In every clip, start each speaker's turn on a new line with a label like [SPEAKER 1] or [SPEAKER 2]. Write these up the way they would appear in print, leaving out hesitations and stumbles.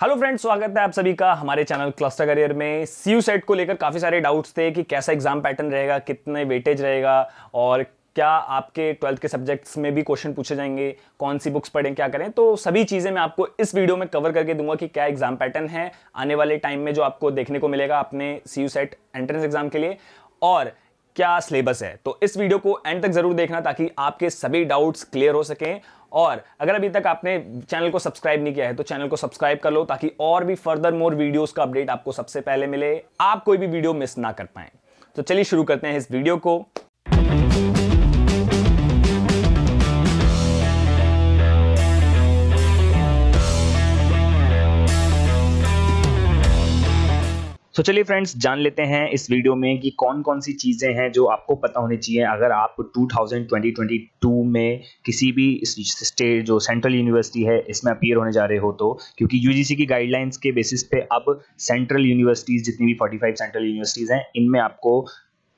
[SPEAKER 1] Hello friends, स्वागत है आप सभी का हमारे चैनल क्लस्टर करियर में। सीयू सेट को लेकर काफ़ी सारे डाउट्स थे कि कैसा एग्जाम पैटर्न रहेगा, कितने वेटेज रहेगा और क्या आपके 12th के सब्जेक्ट्स में भी क्वेश्चन पूछे जाएंगे, कौन सी बुक्स पढ़ें, क्या करें। तो सभी चीज़ें मैं आपको इस वीडियो में कवर करके दूंगा कि क्या एग्जाम पैटर्न है आने वाले टाइम में जो आपको देखने को मिलेगा अपने सीयू सेट एंट्रेंस एग्जाम के लिए, और क्या सिलेबस है। तो इस वीडियो को एंड तक जरूर देखना ताकि आपके सभी डाउट्स क्लियर हो सकें। और अगर अभी तक आपने चैनल को सब्सक्राइब नहीं किया है तो चैनल को सब्सक्राइब कर लो ताकि और भी फर्दर मोर वीडियोस का अपडेट आपको सबसे पहले मिले, आप कोई भी वीडियो मिस ना कर पाए। तो चलिए शुरू करते हैं इस वीडियो को। तो चलिए फ्रेंड्स, जान लेते हैं इस वीडियो में कि कौन कौन सी चीज़ें हैं जो आपको पता होनी चाहिए अगर आप 2022 में किसी भी स्टेट जो सेंट्रल यूनिवर्सिटी है इसमें अपीयर होने जा रहे हो। तो क्योंकि यूजीसी की गाइडलाइंस के बेसिस पे अब सेंट्रल यूनिवर्सिटीज़ जितनी भी 45 सेंट्रल यूनिवर्सिटीज़ हैं इनमें आपको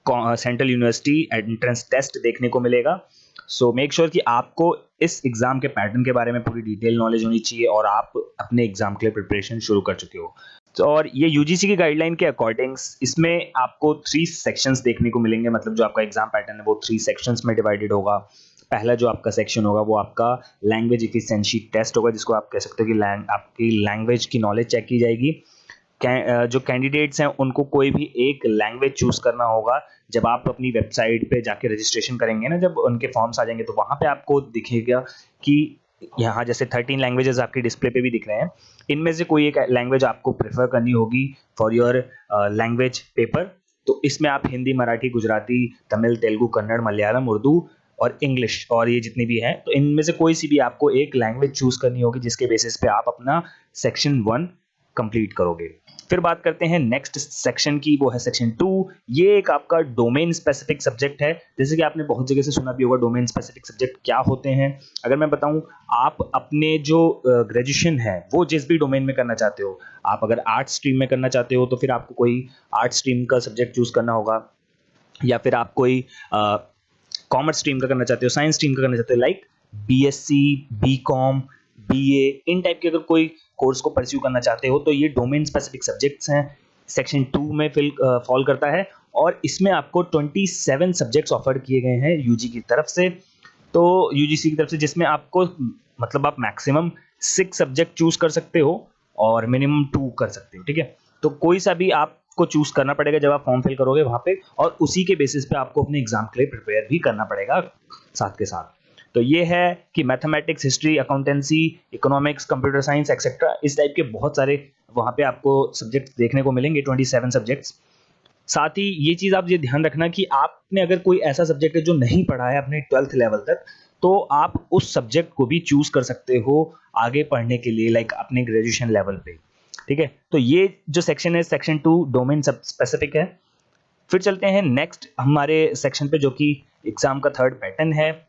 [SPEAKER 1] सेंट्रल यूनिवर्सिटी एंट्रेंस टेस्ट देखने को मिलेगा। सो मेक श्योर कि आपको इस एग्जाम के पैटर्न के बारे में पूरी डिटेल नॉलेज होनी चाहिए और आप अपने एग्जाम के लिए प्रिपरेशन शुरू कर चुके हो। तो और ये यूजीसी की गाइडलाइन के अकॉर्डिंग इसमें आपको 3 सेक्शंस देखने को मिलेंगे। मतलब जो आपका एग्जाम पैटर्न है वो 3 सेक्शंस में डिवाइडेड होगा। पहला जो आपका सेक्शन होगा वो आपका लैंग्वेज इफिशिएंसी टेस्ट होगा, जिसको आप कह सकते हो कि आपकी लैंग्वेज की नॉलेज चेक की जाएगी। जो कैंडिडेट्स हैं उनको कोई भी एक लैंग्वेज चूज करना होगा। जब आप अपनी वेबसाइट पे जाके रजिस्ट्रेशन करेंगे ना, जब उनके फॉर्म्स आ जाएंगे तो वहाँ पे आपको दिखेगा कि यहाँ जैसे 13 लैंग्वेजेस आपके डिस्प्ले पे भी दिख रहे हैं, इनमें से कोई एक लैंग्वेज आपको प्रेफर करनी होगी फॉर योर लैंग्वेज पेपर। तो इसमें आप हिंदी, मराठी, गुजराती, तमिल, तेलुगु, कन्नड़, मलयालम, उर्दू और इंग्लिश और ये जितनी भी हैं, तो इनमें से कोई सी भी आपको एक लैंग्वेज चूज करनी होगी जिसके बेसिस पे आप अपना सेक्शन 1 कंप्लीट करोगे। फिर बात करते हैं नेक्स्ट सेक्शन की, वो है सेक्शन 2। ये एक आपका डोमेन स्पेसिफिक सब्जेक्ट है। जैसे कि आपने बहुत जगह से सुना भी होगा डोमेन स्पेसिफिक सब्जेक्ट क्या होते हैं। अगर मैं बताऊं, आप अपने जो ग्रेजुएशन है वो जिस भी डोमेन में करना चाहते हो, आप अगर आर्ट स्ट्रीम में करना चाहते हो तो फिर आपको कोई आर्ट स्ट्रीम का सब्जेक्ट चूज करना होगा, या फिर आप कोई कॉमर्स स्ट्रीम का करना चाहते हो, साइंस स्ट्रीम का करना चाहते हो, लाइक बीएससी, बीकॉम, बीए, इन टाइप के अगर कोई कोर्स को परस्यू करना चाहते हो तो ये डोमेन स्पेसिफिक सब्जेक्ट्स हैं, सेक्शन 2 में फॉल करता है। और इसमें आपको 27 सब्जेक्ट्स ऑफर किए गए हैं यूजी की तरफ से, तो यूजीसी की तरफ से, जिसमें आपको मतलब आप मैक्सिमम 6 सब्जेक्ट चूज कर सकते हो और मिनिमम 2 कर सकते हो। ठीक है, तो कोई सा भी आपको चूज करना पड़ेगा जब आप फॉर्म फिल करोगे वहां पे, और उसी के बेसिस पे आपको अपने एग्जाम के लिए प्रिपेयर भी करना पड़ेगा साथ के साथ। तो ये है कि mathematics, history, accountancy, economics, computer science etcetera, इस टाइप के बहुत सारे वहाँ पे आपको सब्जेक्ट देखने को मिलेंगे, 27 सब्जेक्ट्स। साथ ही ये चीज़ आप ये ध्यान रखना कि आपने अगर कोई ऐसा सब्जेक्ट है जो नहीं पढ़ा है अपने 12th लेवल तक, तो आप उस सब्जेक्ट को भी चूज कर सकते हो आगे पढ़ने के लिए, लाइक अपने ग्रेजुएशन लेवल पे। ठीक है, तो ये जो सेक्शन है सेक्शन 2 डोमेन स्पेसिफिक है। फिर चलते हैं नेक्स्ट हमारे सेक्शन पे जो कि एग्जाम का थर्ड पैटर्न है।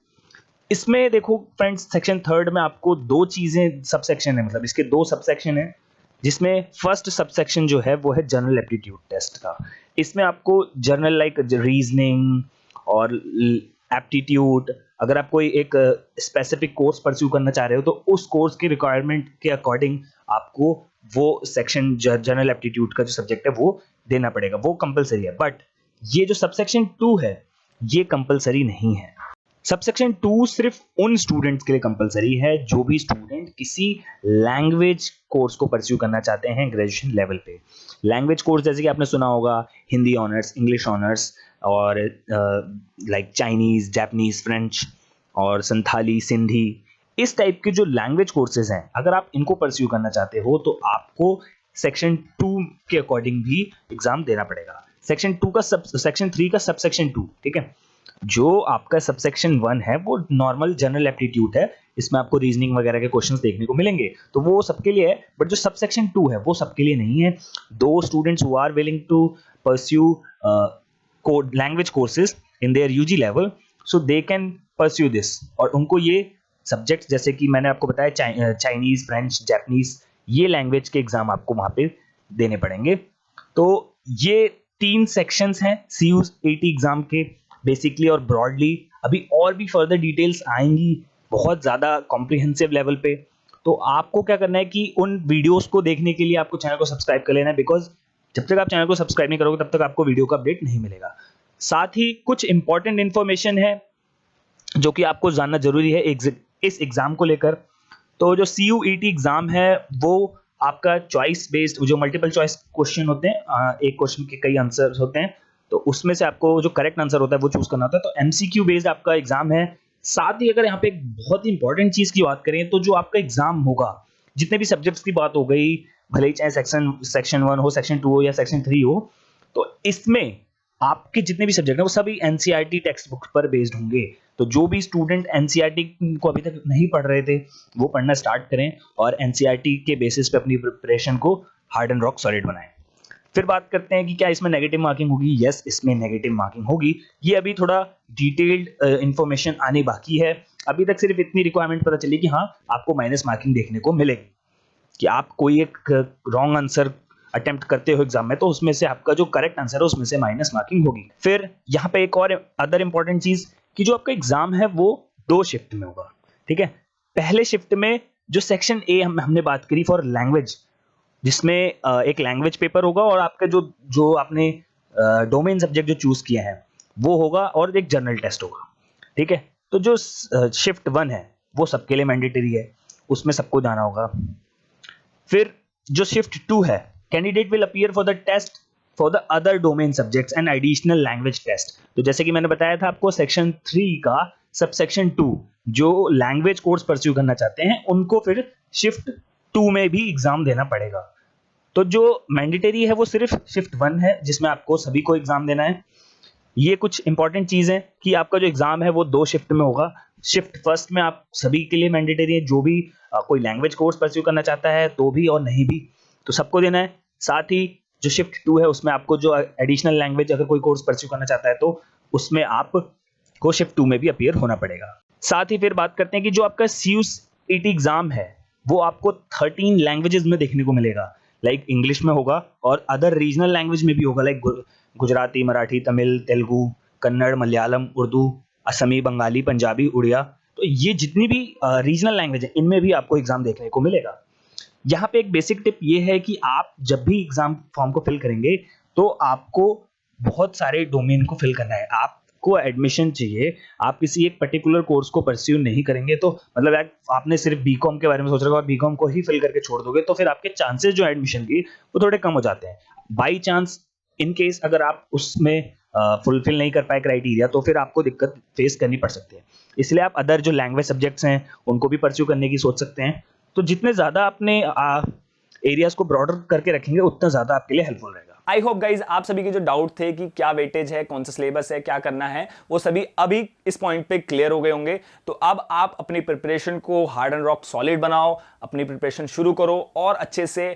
[SPEAKER 1] इसमें देखो फ्रेंड्स, सेक्शन 3 में आपको 2 चीजें सब सेक्शन है, मतलब इसके 2 सब सेक्शन है, जिसमें फर्स्ट सब सेक्शन जो है वो है जनरल एप्टीट्यूड टेस्ट का। इसमें आपको जनरल लाइक रीजनिंग और एप्टीट्यूड, अगर आप कोई एक स्पेसिफिक कोर्स परस्यू करना चाह रहे हो तो उस कोर्स के रिक्वायरमेंट के अकॉर्डिंग आपको वो सेक्शन जनरल एप्टीट्यूड का जो सब्जेक्ट है वो देना पड़ेगा, वो कंपलसरी है। बट ये जो सबसेक्शन 2 है ये कंपलसरी नहीं है। सबसेक्शन 2 सिर्फ उन स्टूडेंट्स के लिए कंपलसरी है जो भी स्टूडेंट किसी लैंग्वेज कोर्स को परस्यू करना चाहते हैं ग्रेजुएशन लेवल पे। लैंग्वेज कोर्स जैसे कि आपने सुना होगा हिंदी ऑनर्स, इंग्लिश ऑनर्स और लाइक चाइनीज, जापानीज, फ्रेंच और संथाली, सिंधी, इस टाइप के जो लैंग्वेज कोर्सेज हैं, अगर आप इनको परस्यू करना चाहते हो तो आपको सेक्शन 2 के अकॉर्डिंग भी एग्जाम देना पड़ेगा। सेक्शन 3 का सबसेक्शन 2, ठीक है। जो आपका सबसेक्शन 1 है वो नॉर्मल जनरल एप्टीट्यूड है, इसमें आपको रीजनिंग वगैरह के क्वेश्चंस देखने को मिलेंगे, तो वो सबके लिए है। बट जो सबसेक्शन 2 है वो सबके लिए नहीं है। दो students who are willing to pursue language courses in their UG level, so they can pursue this, और उनको ये सब्जेक्ट जैसे कि मैंने आपको बताया चाइनीज, फ्रेंच, जापानीज, ये लैंग्वेज के एग्जाम आपको वहां पे देने पड़ेंगे। तो ये 3 सेक्शंस हैं CU80 एग्जाम के बेसिकली और ब्रॉडली। अभी और भी फर्दर डिटेल्स आएंगी बहुत ज़्यादा कॉम्प्रिहेंसिव लेवल पे, तो आपको क्या करना है कि उन वीडियोस को देखने के लिए आपको चैनल को सब्सक्राइब कर लेना है, बिकॉज जब तक आप चैनल को सब्सक्राइब नहीं करोगे तब तक आपको वीडियो का अपडेट नहीं मिलेगा। साथ ही कुछ इंपॉर्टेंट इंफॉर्मेशन है जो कि आपको जानना जरूरी है इस एग्जाम को लेकर। तो जो CUET एग्जाम है वो आपका चॉइस बेस्ड, जो मल्टीपल चॉइस क्वेश्चन होते हैं, एक क्वेश्चन के कई आंसर्स होते हैं, तो उसमें से आपको जो करेक्ट आंसर होता है वो चूज करना होता है। तो MCQ बेस्ड आपका एग्जाम है। साथ ही अगर यहाँ पे एक बहुत ही इंपॉर्टेंट चीज की बात करें तो जो आपका एग्जाम होगा, जितने भी सब्जेक्ट्स की बात हो गई, भले ही चाहे सेक्शन 1 हो, सेक्शन 2 हो या सेक्शन 3 हो, तो इसमें आपके जितने भी सब्जेक्ट हैं वो सभी एनसीईआरटी टेक्स्ट बुक पर बेस्ड होंगे। तो जो भी स्टूडेंट एनसीईआरटी को अभी तक नहीं पढ़ रहे थे वो पढ़ना स्टार्ट करें और एनसीईआरटी के बेसिस पे अपनी प्रिपरेशन को हार्ड एंड रॉक सॉलिड बनाएं। फिर बात करते हैं कि क्या इसमें नेगेटिव मार्किंग होगी। यस, इसमें नेगेटिव मार्किंग होगी। ये अभी थोड़ा डिटेल्ड इंफॉर्मेशन आनी बाकी है। अभी तक सिर्फ इतनी रिक्वायरमेंट पता चली कि हाँ, आपको माइनस मार्किंग देखने को मिलेगी कि आप कोई एक रॉन्ग आंसर अटेम्प्ट करते हो एग्जाम में तो उसमें से आपका जो करेक्ट आंसर है उसमें से माइनस मार्किंग होगी। फिर यहाँ पे एक और अदर इंपॉर्टेंट चीज कि जो आपका एग्जाम है वो 2 शिफ्ट में होगा। ठीक है, पहले शिफ्ट में जो सेक्शन ए हमने बात करी फॉर लैंग्वेज, जिसमें एक लैंग्वेज पेपर होगा और आपका जो जो आपने डोमेन सब्जेक्ट जो चूज किया है वो होगा और एक जर्नल टेस्ट होगा। ठीक है, तो जो शिफ्ट 1 है वो सबके लिए मैंडेटरी है, उसमें सबको जाना होगा। फिर जो शिफ्ट 2 है, candidate will appear for the test for the other domain subjects and additional language test. तो जैसे कि मैंने बताया था आपको, सेक्शन 3 का सब सेक्शन 2 जो लैंग्वेज कोर्स परस्यू करना चाहते हैं उनको फिर शिफ्ट 2 में भी एग्जाम देना पड़ेगा। तो जो मैंडेटरी है वो सिर्फ शिफ्ट 1 है जिसमें आपको सभी को एग्जाम देना है। ये कुछ इंपॉर्टेंट चीज है कि आपका जो एग्जाम है वो 2 शिफ्ट में होगा। शिफ्ट फर्स्ट में आप सभी के लिए मैंडेटरी है, जो भी कोई लैंग्वेज कोर्स परस्यू करना चाहता है तो भी और नहीं भी, तो सबको देना है। साथ ही जो शिफ्ट 2 है उसमें आपको जो एडिशनल लैंग्वेज अगर कोई कोर्स परस्यू करना चाहता है तो उसमें आप को शिफ्ट 2 में भी अपीयर होना पड़ेगा। साथ ही फिर बात करते हैं कि जो आपका CUET एग्जाम है वो आपको 13 लैंग्वेजेस में देखने को मिलेगा। लाइक इंग्लिश में होगा और अदर रीजनल लैंग्वेज में भी होगा, लाइक गुजराती, मराठी, तमिल, तेलुगु, कन्नड़, मलयालम, उर्दू, असमी, बंगाली, पंजाबी, उड़िया। तो ये जितनी भी रीजनल लैंग्वेज है इनमें भी आपको एग्जाम देखने को मिलेगा। यहाँ पे एक बेसिक टिप ये है कि आप जब भी एग्जाम फॉर्म को फिल करेंगे तो आपको बहुत सारे डोमेन को फिल करना है। आपको एडमिशन चाहिए, आप किसी एक पर्टिकुलर कोर्स को परस्यू नहीं करेंगे तो मतलब आपने सिर्फ बीकॉम के बारे में सोच रखा और बीकॉम को ही फिल करके छोड़ दोगे तो फिर आपके चांसेस जो एडमिशन की वो थोड़े कम हो जाते हैं। बाई चांस इन केस अगर आप उसमें फुलफिल नहीं कर पाए क्राइटेरिया तो फिर आपको दिक्कत फेस करनी पड़ सकती है। इसलिए आप अदर जो लैंग्वेज सब्जेक्ट्स हैं उनको भी परस्यू करने की सोच सकते हैं। तो जितने ज्यादा अपने एरियाज को ब्रॉडर करके रखेंगे उतना ज्यादा आपके लिए हेल्पफुल रहेगा।
[SPEAKER 2] आई होप गाइज आप सभी के जो डाउट थे कि क्या वेटेज है, कौन सा सिलेबस है, क्या करना है, वो सभी अभी इस पॉइंट पे क्लियर हो गए होंगे। तो अब आप अपनी प्रिपरेशन को हार्ड एंड रॉक सॉलिड बनाओ, अपनी प्रिपरेशन शुरू करो और अच्छे से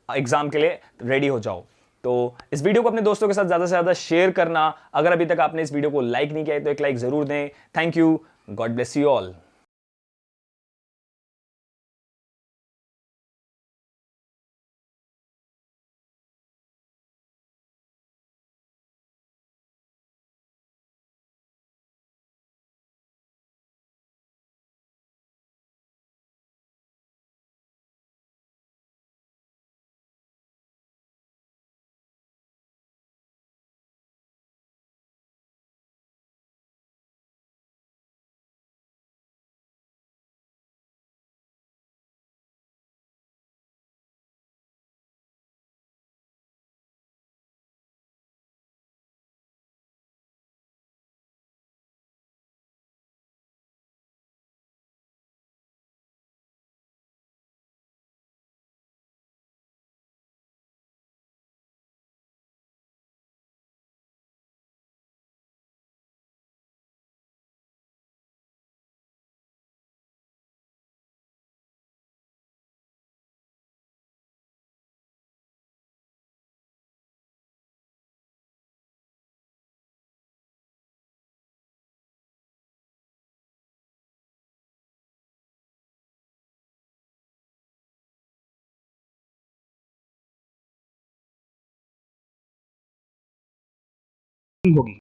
[SPEAKER 2] एग्जाम के लिए रेडी हो जाओ। तो इस वीडियो को अपने दोस्तों के साथ ज्यादा से ज्यादा शेयर करना। अगर अभी तक आपने इस वीडियो को लाइक नहीं किया है तो एक लाइक जरूर दें। Thank you, God bless you all.
[SPEAKER 1] होगी।